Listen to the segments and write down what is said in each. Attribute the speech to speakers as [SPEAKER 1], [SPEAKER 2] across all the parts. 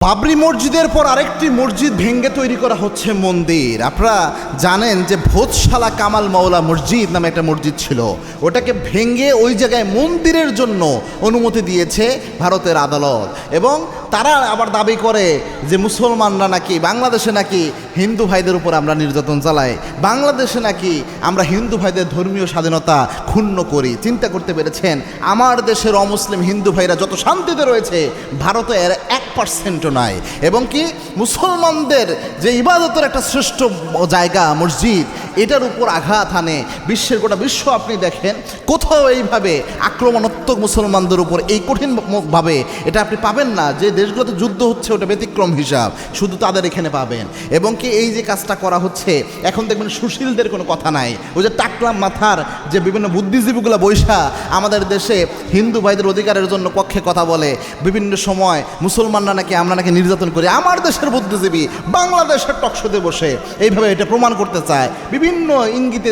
[SPEAKER 1] বাবরি মসজিদের পর আরেকটি মসজিদ ভেঙ্গে তৈরি করা হচ্ছে মন্দির। আপনারা জানেন যে ভোজশালা কামাল মাওলা মসজিদ নামে একটা মসজিদ ছিল, ওটাকে ভেঙ্গে ওই জায়গায় মন্দিরের জন্য অনুমতি দিয়েছে ভারতের আদালত। এবং তারা আবার দাবি করে যে মুসলমানরা নাকি বাংলাদেশে নাকি হিন্দু ভাইদের উপর আমরা নির্যাতন চালাই, বাংলাদেশে নাকি আমরা হিন্দু ভাইদের ধর্মীয় স্বাধীনতা ক্ষুণ্ণ করি। চিন্তা করতে পেরেছেন, আমার দেশের অমুসলিম হিন্দু ভাইরা যত শান্তিতে রয়েছে ভারতে এর 1% নাই। এবং কি মুসলমানদের যে ইবাদতের একটা শ্রেষ্ঠ জায়গা মসজিদ, এটার উপর আঘাত আনে। বিশ্বের গোটা বিশ্ব আপনি দেখেন, কোথাও এইভাবে আক্রমণাত্মক মুসলমানদের উপর এই কঠিনভাবে এটা আপনি পাবেন না। যে দেশগুলোতে যুদ্ধ হচ্ছে ওটা ব্যতিক্রম হিসাব, শুধু তাদের এখানে পাবেন। এবং কি এই যে কাজটা করা হচ্ছে, এখন দেখবেন সুশীলদের কোনো কথা নাই। ওই যে টাকলাম মাথার যে বিভিন্ন বুদ্ধিজীবীগুলো বৈশা আমাদের দেশে হিন্দু ভাইদের অধিকারের জন্য পক্ষে কথা বলে, বিভিন্ন সময় মুসলমানরা নাকি আমরা নাকি নির্যাতন করি। আমার দেশের বুদ্ধিজীবী বাংলাদেশের টকশোতে বসে এইভাবে এটা প্রমাণ করতে চায়, বিভিন্ন ইঙ্গিতে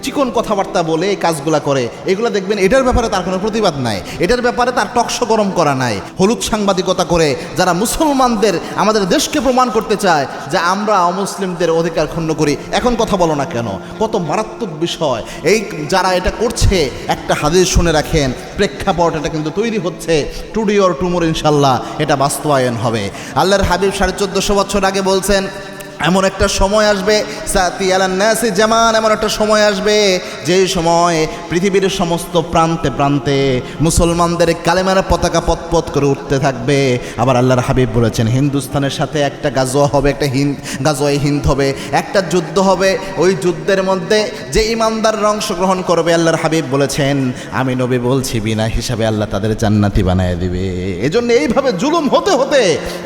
[SPEAKER 1] চিকন কথাবার্তা বলে এই কাজগুলা করে। এগুলো দেখবেন এটার ব্যাপারে তার কোনো প্রতিবাদ নাই, এটার ব্যাপারে তার টকশো গরম করা নাই। হলুদ সাংবাদিকতা করে যারা মুসলমানদের আমাদের দেশকে প্রমাণ করতে চায় যে আমরা অমুসলিমদের অধিকার ক্ষুণ্ণ করি, এখন কথা বলো না কেন? কত মারাত্মক বিষয়। এই যারা এটা করছে, একটা হাদিস শুনে রাখেন, প্রেক্ষাপট এটা কিন্তু তৈরি হচ্ছে, টুডে অর টুমোর ইনশাল্লাহ এটা বাস্তবায়ন হবে। আল্লাহর হাবিব 1450 বছর আগে বলছেন, এমন একটা সময় আসবে, সাতি আলান নাসি জামান, এমন একটা সময় আসবে যেই সময় পৃথিবীর সমস্ত প্রান্তে প্রান্তে মুসলমানদের কালেমার পতাকা পতপত করে উঠতে থাকবে। আবার আল্লাহর হাবিব বলেছেন, হিন্দুস্তানের সাথে একটা গাজোয়া হবে, একটা গাজোয়াই হিন্দ হবে, একটা যুদ্ধ হবে। ওই যুদ্ধের মধ্যে যে ইমানদাররা অংশগ্রহণ করবে, আল্লাহর হাবিব বলেছেন, আমি নবী বলছি বিনা হিসাবে আল্লাহ তাদের জান্নাতি বানায় দিবে। এজন্য এইভাবে জুলুম হতে হতে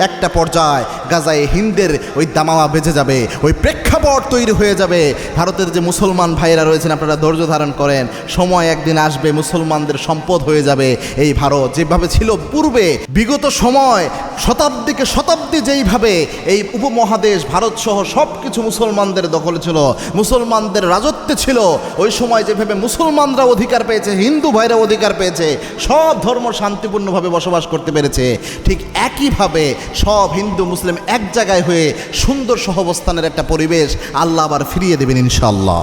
[SPEAKER 1] একটা পর্যায়ে গাজায়ে হিন্দের ওই দামামা বেজে যাবে, ওই প্রেক্ষাপট তৈরি হয়ে যাবে। ভারতের যে মুসলমান ভাইরা রয়েছেন, আপনারা ধৈর্য ধারণ করেন, সময় একদিন আসবে মুসলমানদের সম্পদ হয়ে যাবে এই ভারত। যেভাবে ছিল পূর্বে বিগত সময় শতাব্দীকে শতাব্দী যেইভাবে এই উপমহাদেশ ভারত সহ সব কিছু মুসলমানদের দখলে ছিল, মুসলমানদের রাজত্বে ছিল, ওই সময় যেভাবে মুসলমানরা অধিকার পেয়েছে, হিন্দু ভাইরা অধিকার পেয়েছে, সব ধর্ম শান্তিপূর্ণভাবে বসবাস করতে পেরেছে, ঠিক একইভাবে সব হিন্দু মুসলিম এক জায়গায় হয়ে সুন্দর সহাবস্থানের একটা পরিবেশ আল্লাহ আবার ফিরিয়ে দেবেন ইনশাআল্লাহ।